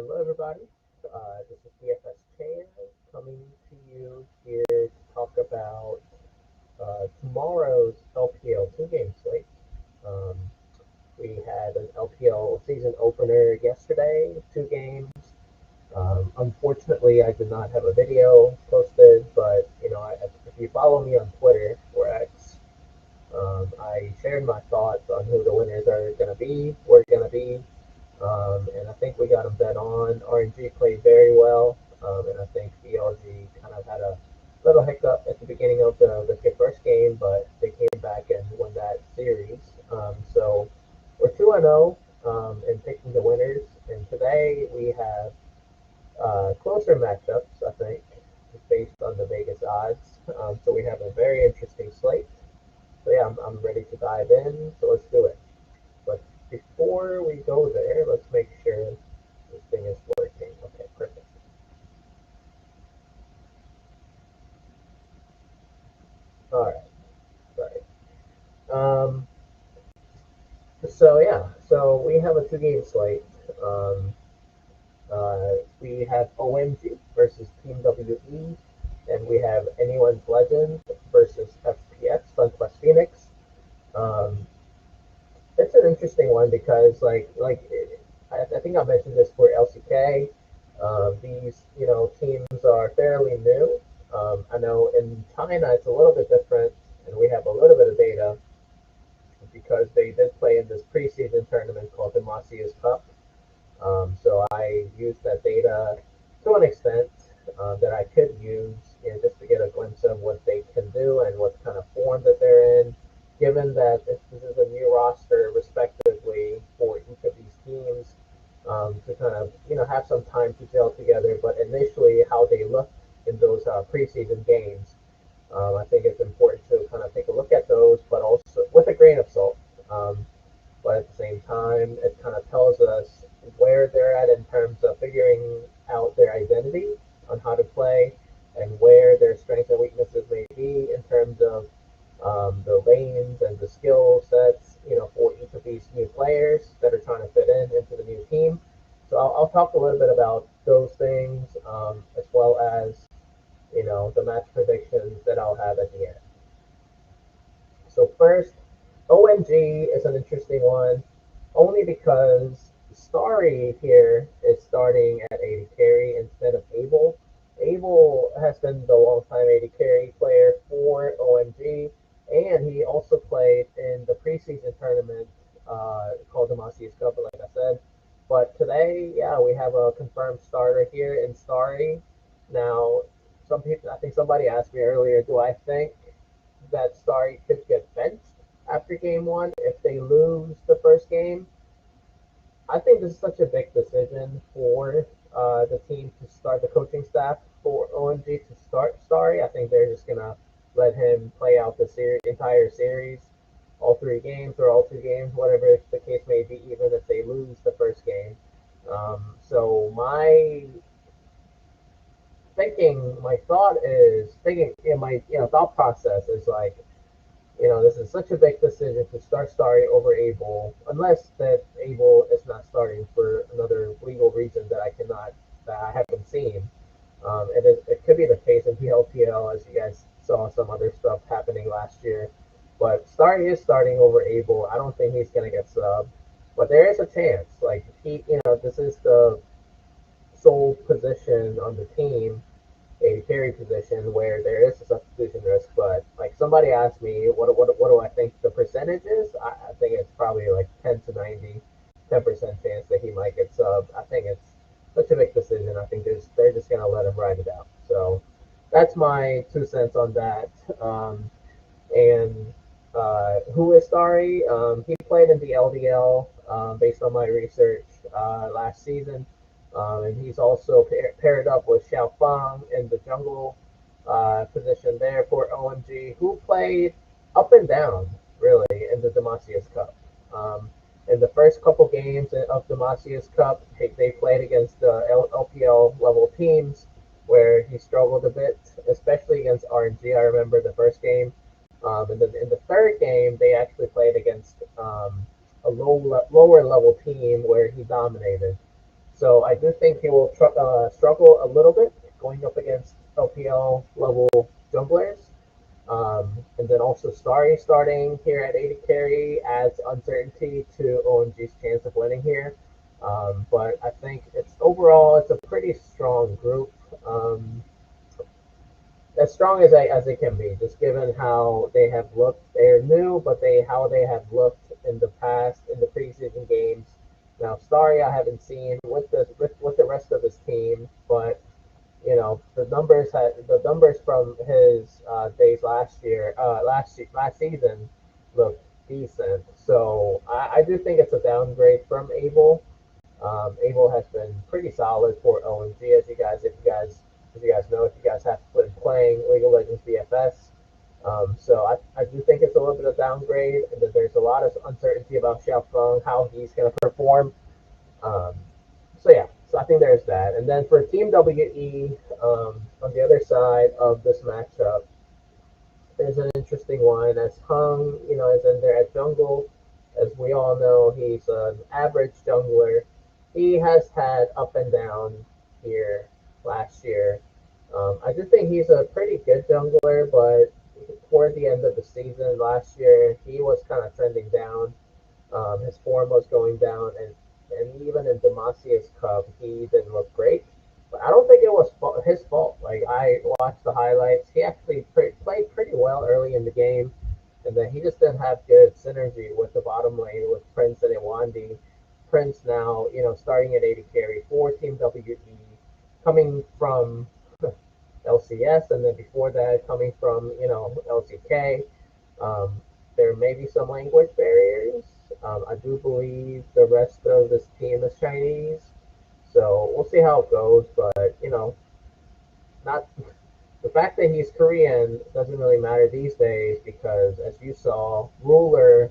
Hello, everybody. This is DFS Chan coming to you here to talk about tomorrow's LPL two-game slate. Um, we had an LPL season opener yesterday, two games. Unfortunately, I did not have a video posted, but if you follow me on Twitter or X, I shared my thoughts on who the winners are going to be, were going to be, and I think we got them bet on. RNG played very well, and I think BLG kind of had a little hiccup at the beginning of the first game, but they came back and won that series. So we're 2-0 in picking the winners, and today we have closer matchups, I think, based on the Vegas odds. So we have a very interesting slate. So yeah, I'm ready to dive in, so let's do it. But before we go there, let's make sure this thing is working. Okay, perfect. All right, sorry. Um, so yeah, so we have a two-game slate. Um, we have OMG versus Team WE, and we have Anyone's Legend versus FPX, FunQuest Phoenix. Um, it's an interesting one because I think I mentioned this for LCK. These teams are fairly new. I know in China it's a little bit different, and we have a little bit of data because they did play in this preseason tournament called the Macias Cup. So I used that data to an extent that I could use, just to get a glimpse of what they can do and what kind of form that they're in. Given that this is a new roster, respectively, for each of these teams, to kind of have some time to gel together. But initially, how they looked in those preseason games, I think it's important to kind of take a look at those, but also with a grain of salt. Um, but at the same time, it kind of tells us where they're at in terms of figuring out their identity on how to play and where their strengths and weaknesses may be in terms of the lanes and the skill sets, for each of these new players that are trying to fit in into the new team. So I'll talk a little bit about those things, as well as, the match predictions that I'll have at the end. So first, OMG is an interesting one, only because Starry here is starting at AD carry instead of Abel. Abel has been the long-time AD carry player for OMG, and he also played in the preseason tournament called the Macias Cup, like I said. But today, yeah, we have a confirmed starter here in Starry. Now, some people, I think somebody asked me earlier, do I think that Starry could get benched after game one if they lose the first game? I think this is such a big decision for the team to start, the coaching staff for OMG to start Starry. I think they're just gonna let him play out the entire series, all three games or all two games, whatever the case may be, even if they lose the first game. So my thought is thinking, my thought process is like, this is such a big decision to start Starry over Abel, unless that Abel is not starting for another legal reason that I haven't seen. It could be the case in PLPL, as you guys saw some other stuff happening last year. But Starry is starting over Abel. I don't think he's going to get subbed. But there is a chance. Like, this is the sole position on the team, a carry position where there is a substitution risk. But like somebody asked me, what do I think the percentage is? I think it's probably like 10 to 90, 10% chance that he might get subbed. I think it's such a big decision. I think they're just gonna let him ride it out. So that's my 2 cents on that. And who is Starry? He played in the LDL, based on my research, last season. And he's also paired up with Xiao Fang in the jungle position there for OMG, who played up and down, really, in the Demacias Cup. In the first couple games of the Demacias Cup, they played against the LPL level teams, where he struggled a bit, especially against RNG. I remember the first game. And then in the third game, they actually played against a lower level team where he dominated. So I do think he will struggle a little bit going up against LPL level junglers. And then also Starry starting here at 80 carry adds uncertainty to OMG's chance of winning here. But I think it's a pretty strong group. As strong as they can be, just given how they have looked. They're new, but how they have looked in the past in the preseason games. Now, Starry, I haven't seen with the rest of his team, but the numbers from his days last season looked decent. So I do think it's a downgrade from Abel. Abel has been pretty solid for OMG, if you guys know, if you guys have been playing League of Legends DFS. So I do think it's a little bit of downgrade, and that there's a lot of uncertainty about Xiaofeng, how he's going to perform. Um, so I think there's that. And then for Team WE, on the other side of this matchup, there's an interesting one as Hung, is in there at jungle. As we all know, he's an average jungler. He has had up and down here last year. I do think he's a pretty good jungler, but toward the end of the season last year, he was kind of trending down. His form was going down, and even in Demasia's Cup, he didn't look great. But I don't think it was his fault. Like, I watched the highlights. He actually played pretty well early in the game, and then he just didn't have good synergy with the bottom lane with Prince and Iwandi. Prince now, starting at 80 carry for Team WE, coming from LCS, and then before that, coming from LCK. Um, there may be some language barriers. I do believe the rest of this team is Chinese, so we'll see how it goes. But not the fact that he's Korean doesn't really matter these days because, as you saw, Ruler,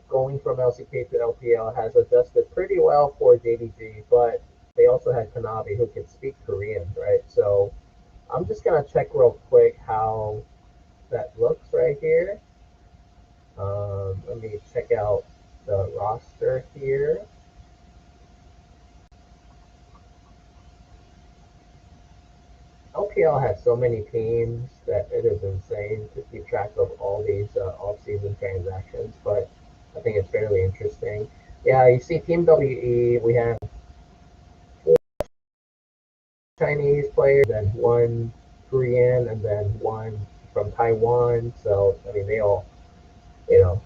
going from LCK to LPL has adjusted pretty well for JDG, but they also had Kanavi who can speak Korean, right? So I'm just gonna check real quick how that looks right here. Let me check out the roster here. LPL has so many teams that it is insane to keep track of all these off-season transactions, but I think it's fairly interesting. Yeah, you see Team WE, we have four Chinese players, then one Korean, and then one from Taiwan. So, I mean, they all, you know,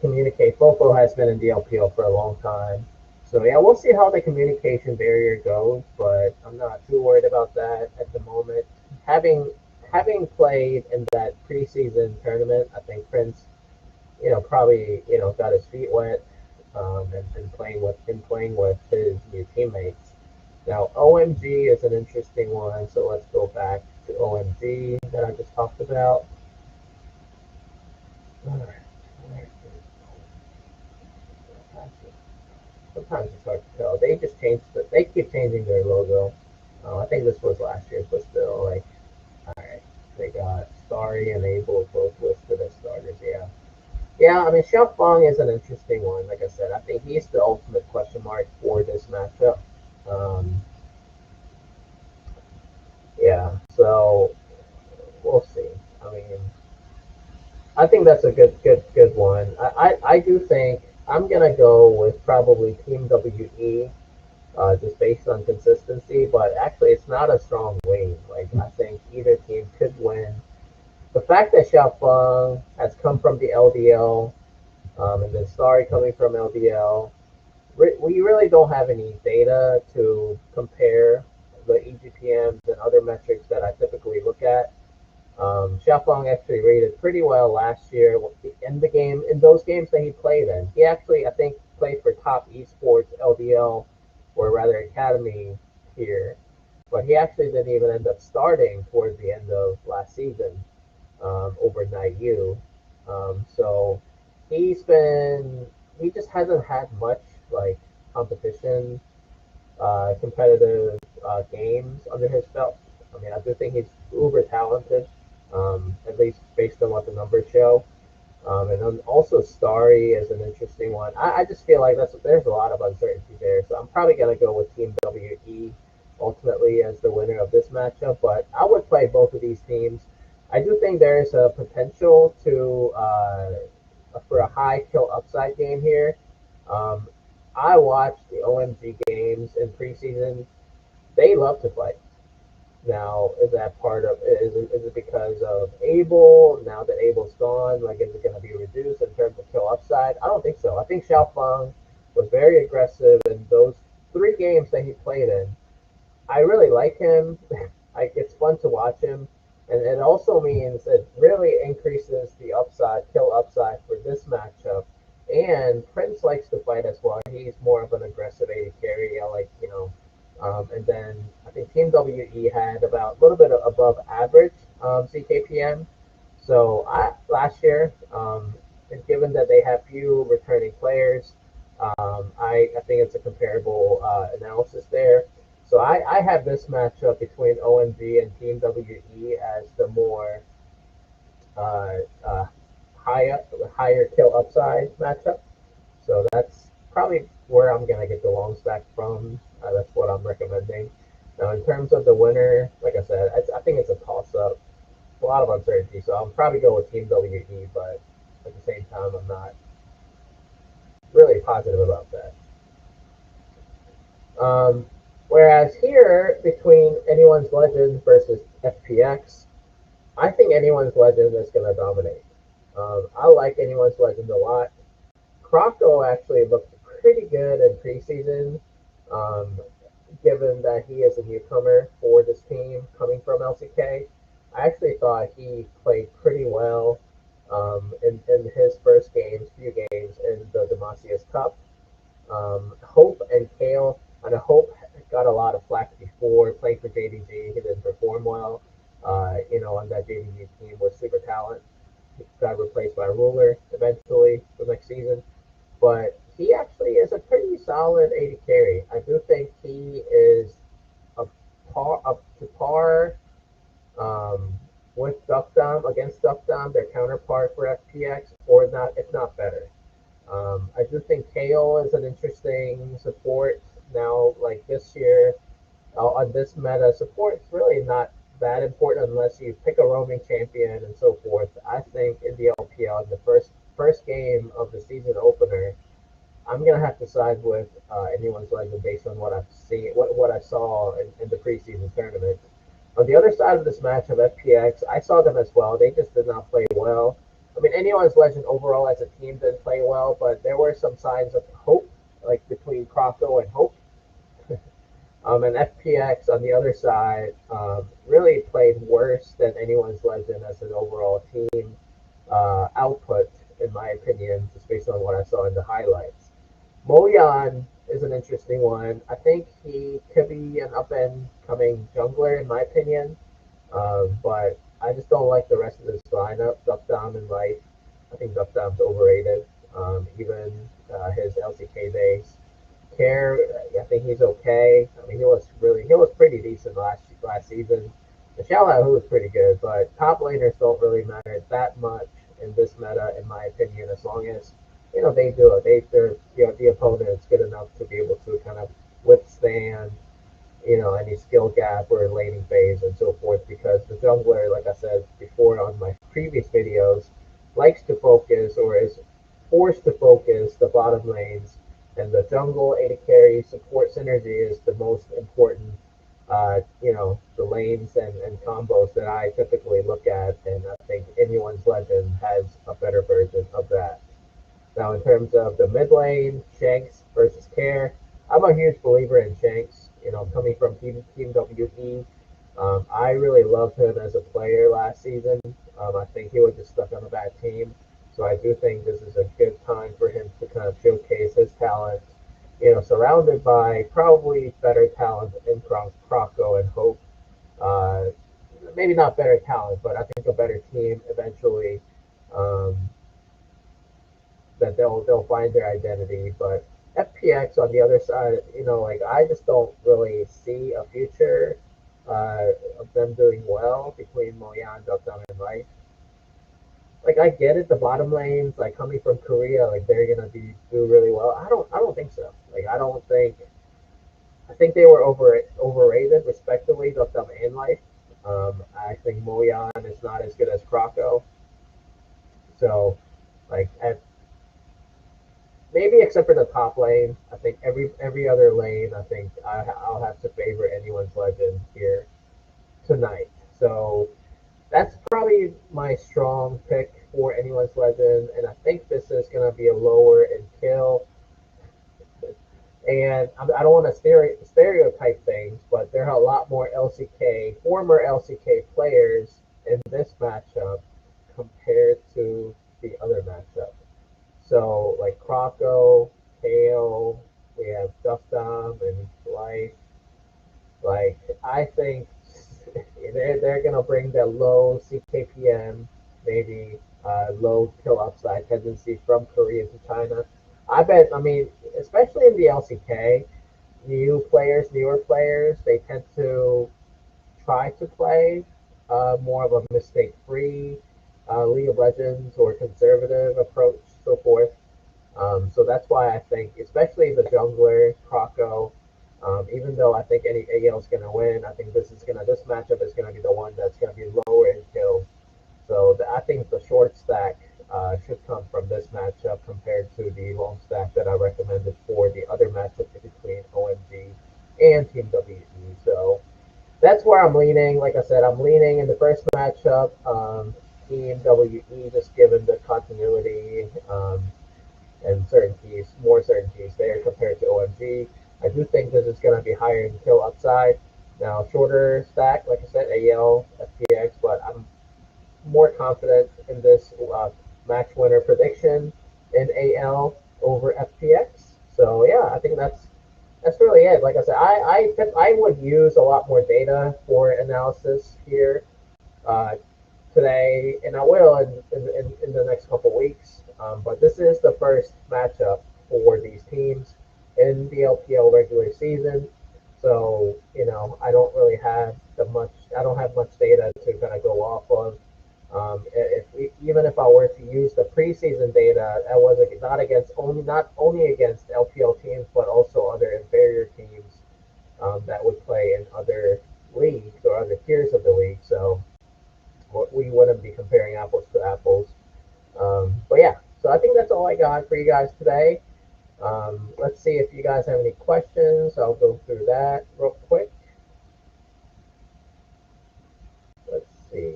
communicate. Fofo has been in the LPL for a long time. So, yeah, we'll see how the communication barrier goes, but I'm not too worried about that at the moment. Having having played in that preseason tournament, I think Prince, probably, got his feet wet, and playing with his new teammates. Now, OMG is an interesting one, so let's go back to OMG that I just talked about. Sometimes it's hard to tell. They keep changing their logo. I think this was last year's, but still, like, all right, they got Starry and Abel both listed as starters. Yeah, yeah. I mean, Xiaofeng is an interesting one. Like I said, I think he's the ultimate question mark for this matchup. Um, yeah, so we'll see. I mean, I think that's a good one. I do think I'm gonna go with probably Team WE, just based on consistency. But actually, it's not a strong wing. Like, I think either team could win. The fact that Xiaofeng has come from the LDL, and then Starry coming from LDL, we really don't have any data to compare the EGPMs and other metrics that I typically look at. Xiaofeng actually rated pretty well last year in those games that he played in. He actually, I think, played for Top Esports LDL, or rather Academy here, but he actually didn't even end up starting towards the end of last season, over NIU. So he just hasn't had much like competition, competitive games under his belt. I mean, I do think he's uber talented, at least based on what the numbers show. And then also Starry is an interesting one. I just feel like there's a lot of uncertainty there. So I'm probably going to go with Team WE ultimately as the winner of this matchup. But I would play both of these teams. I do think there's a potential to for a high kill upside game here. Um, I watched the OMG games in preseason. They love to fight. Now, is that part of is it because of Abel? Now that Abel's gone, like is it going to be reduced in terms of kill upside? I don't think so. I think Xiaofeng was very aggressive in those 3 games that he played in. I really like him. Like it's fun to watch him, and it also means it really increases the upside, kill upside for this matchup. And Prince likes to fight as well. He's more of an aggressive AD carry. I like and then I think Team WE had about a little bit above average CKPM. So last year, and given that they have few returning players, I think it's a comparable analysis there. So I have this matchup between OMG and Team WE as the more uh, uh, higher higher kill upside matchup. So that's probably where I'm gonna get the long stack from. That's what I'm recommending. Now, in terms of the winner, like I said, I think it's a toss up. A lot of uncertainty, so I'll probably go with Team WE, but at the same time, I'm not really positive about that. Um, Whereas here, between Anyone's Legend versus FPX, I think Anyone's Legend is going to dominate. I like Anyone's Legend a lot. Croco actually looked pretty good in preseason, um, given that he is a newcomer for this team coming from LCK. I actually thought he played pretty well in his first few games in the Demacius Cup. Hope and Kale, and Hope got a lot of flack before playing for JDG. He didn't perform well. On that JDG team with super talent. He got replaced by Ruler eventually the next season. But he actually is a pretty solid AD carry. I do think he is up to par um, with Duck Dom against Duck Dom, their counterpart for FPX, or not, if not better. I do think Kale is an interesting support now. Like this year, on this meta, support's really not that important unless you pick a roaming champion and so forth. I think in the LPL, in the first game of the season opener, I'm gonna have to side with Anyone's Legend based on what I've seen, what I saw in the preseason tournament. On the other side of this match of FPX, I saw them as well. They just did not play well. I mean, Anyone's Legend overall as a team didn't play well, but there were some signs of hope, like between Croco and Hope. And FPX on the other side really played worse than Anyone's Legend as an overall team output, in my opinion, just based on what I saw in the highlights. Moyan is an interesting one. I think he could be an up and coming jungler, in my opinion. But I just don't like the rest of this lineup. Dupdom and Life. I think Dupdom's overrated. Even his LCK days. Care, I think he's okay. I mean, he was pretty decent last season. The Shallow was pretty good, but top laners don't really matter that much in this meta, in my opinion. As long as they do it, they're the opponent is good enough to be able to kind of withstand any skill gap or laning phase and so forth. Because the jungler, like I said before on my previous videos, likes to focus or is forced to focus the bottom lanes, and the jungle AD carry support synergy is the most important. The lanes and combos that I typically look at, and I think Anyone's Legend has a better version of that. Now, in terms of the mid lane, Shanks versus Care, I'm a huge believer in Shanks. Coming from Team WE, I really loved him as a player last season. I think he was just stuck on a bad team, so I do think this is a good time for him to kind of showcase his talent. Surrounded by probably better talent in Croco and Hope. Uh, Maybe not better talent, but I think a better team eventually. Um, that they'll find their identity. But FPX on the other side, like I just don't really see a future of them doing well between Moyan, Dukdam, and Life. like I get it, the bottom lanes, like coming from Korea, like they're gonna do really well. I don't think so. Like I don't think I think they were overrated, respectively, looked up in life. I think Moyan is not as good as Krakow. So, like, maybe except for the top lane, I think every other lane, I think I'll have to favor anyone's legend here tonight. So that's probably my strong pick for anyone's legend, and I think this is gonna be a lower in kill. And I don't want to stereotype things, but there are a lot more former LCK players in this matchup compared to the other matchup. So, like Croco, Kale, we have Dufdom and Life. Like, I think they're going to bring the low CKPM, maybe low kill upside tendency from Korea to China. I mean, especially in the LCK, newer players, they tend to try to play more of a mistake-free League of Legends or conservative approach, so forth. So that's why I think, especially the jungler, Croco, even though I think any AL is going to win, I think this matchup is going to be the one that's going to be lower in kills. So I think the short stack should come from this matchup compared to the long stack that I recommended for the other matchup between OMG and Team WE. So that's where I'm leaning. Like I said, I'm leaning in the first matchup, Team WE, just given the continuity and more certainties there compared to OMG. I do think this is going to be higher in kill upside. Now, shorter stack, like I said, AL, FPX, but I'm more confident in this match winner prediction in AL over FPX. So yeah, I think that's really it. Like I said, I would use a lot more data for analysis here uh, today, and I will in the next couple weeks. But this is the first matchup for these teams in the LPL regular season. So I don't really have I don't have much data to kind of go off of. Even if I were to use the preseason data, that was not only against LPL teams, but also other inferior teams that would play in other leagues or other tiers of the league. So we wouldn't be comparing apples to apples. But yeah, so I think that's all I got for you guys today. Let's see if you guys have any questions. I'll go through that real quick. Let's see.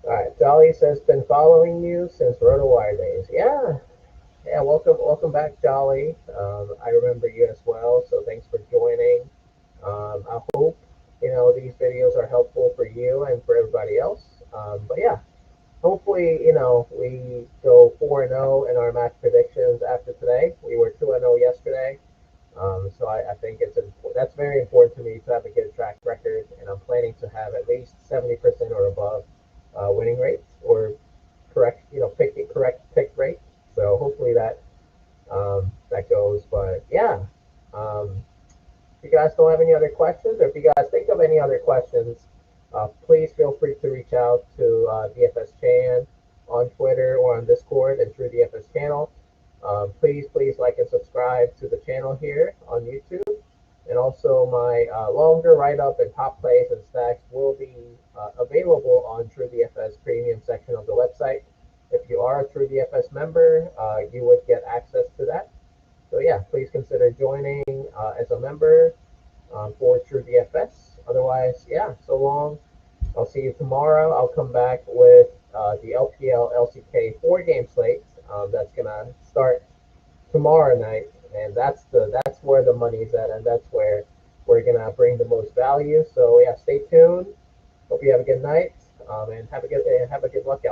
All right, Jolly says, been following you since RotoWire days. Yeah, welcome back, Jolly. I remember you as well, so thanks for joining. I hope these videos are helpful for you and for everybody else. But yeah, hopefully we go 4-0 in our match predictions after today. We were 2-0 yesterday, so I think that's very important to me to have a good track record, and I'm planning to have at least 70% or above winning rate or correct pick rate. So hopefully that goes. But yeah, if you guys don't have any other questions, or if you guys think of any other questions, please feel free to reach out to DFS Chan on Twitter or on Discord and through DFS channel. Please like and subscribe to the channel here on YouTube. And also my longer write-up and top plays and stacks will be available on TrueDFS premium section of the website. If you are a TrueDFS member, you would get access to that. So yeah, please consider joining as a member for TrueDFS. Otherwise, yeah, so long. I'll see you tomorrow. I'll come back with the LPL LCK 4-game slate that's gonna start tomorrow night, and that's where the money's at, and that's where we're gonna bring the most value. So yeah, stay tuned. Hope you have a good night, and have a good luck out